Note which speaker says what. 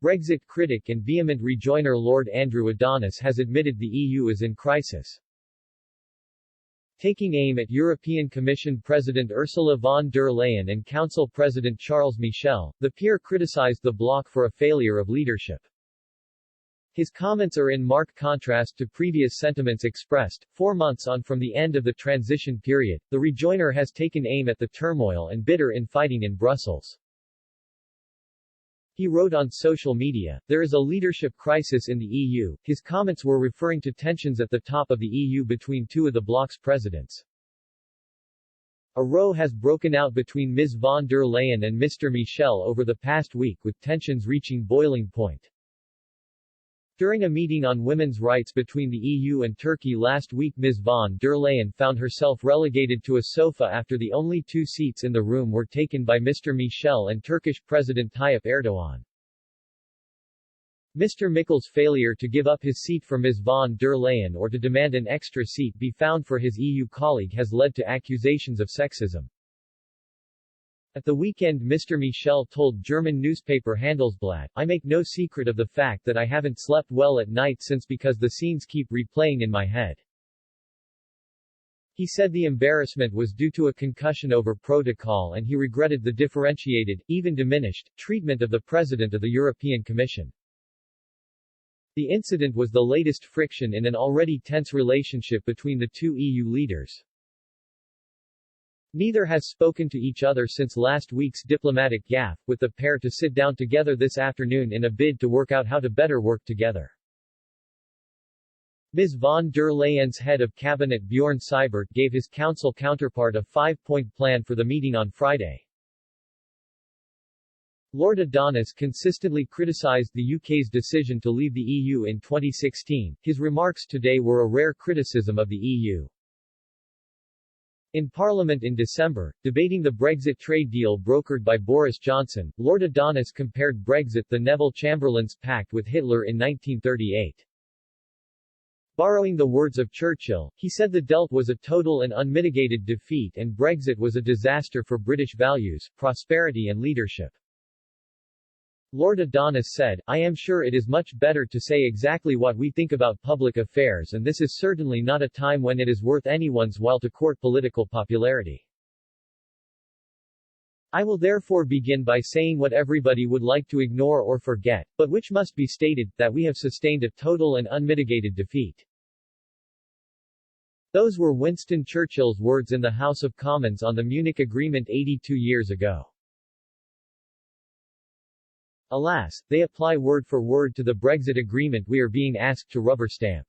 Speaker 1: Brexit critic and vehement Rejoiner Lord Andrew Adonis has admitted the EU is in crisis. Taking aim at European Commission President Ursula von der Leyen and Council President Charles Michel, the peer criticized the bloc for a failure of leadership. His comments are in marked contrast to previous sentiments expressed. 4 months on from the end of the transition period, the Rejoiner has taken aim at the turmoil and bitter infighting in Brussels. He wrote on social media, "There is a leadership crisis in the EU." His comments were referring to tensions at the top of the EU between two of the bloc's presidents. A row has broken out between Ms. von der Leyen and Mr. Michel over the past week, with tensions reaching boiling point. During a meeting on women's rights between the EU and Turkey last week, Ms. von der Leyen found herself relegated to a sofa after the only 2 seats in the room were taken by Mr. Michel and Turkish President Tayyip Erdogan. Mr. Michel's failure to give up his seat for Ms. von der Leyen or to demand an extra seat be found for his EU colleague has led to accusations of sexism. At the weekend, Mr. Michel told German newspaper Handelsblatt, "I make no secret of the fact that I haven't slept well at night since because the scenes keep replaying in my head." He said the embarrassment was due to a concussion over protocol and he regretted the differentiated, even diminished, treatment of the President of the European Commission. The incident was the latest friction in an already tense relationship between the two EU leaders. Neither has spoken to each other since last week's diplomatic gaffe, with the pair to sit down together this afternoon in a bid to work out how to better work together. Ms. von der Leyen's head of cabinet Bjorn Seibert gave his council counterpart a 5-point plan for the meeting on Friday. Lord Adonis consistently criticized the UK's decision to leave the EU in 2016. His remarks today were a rare criticism of the EU. In Parliament in December, debating the Brexit trade deal brokered by Boris Johnson, Lord Adonis compared Brexit, the Neville Chamberlain's pact, with Hitler in 1938. Borrowing the words of Churchill, he said the dealt was a total and unmitigated defeat and Brexit was a disaster for British values, prosperity and leadership. Lord Adonis said, "I am sure it is much better to say exactly what we think about public affairs, and this is certainly not a time when it is worth anyone's while to court political popularity. I will therefore begin by saying what everybody would like to ignore or forget, but which must be stated, that we have sustained a total and unmitigated defeat." Those were Winston Churchill's words in the House of Commons on the Munich Agreement 82 years ago. Alas, they apply word for word to the Brexit agreement we are being asked to rubber stamp.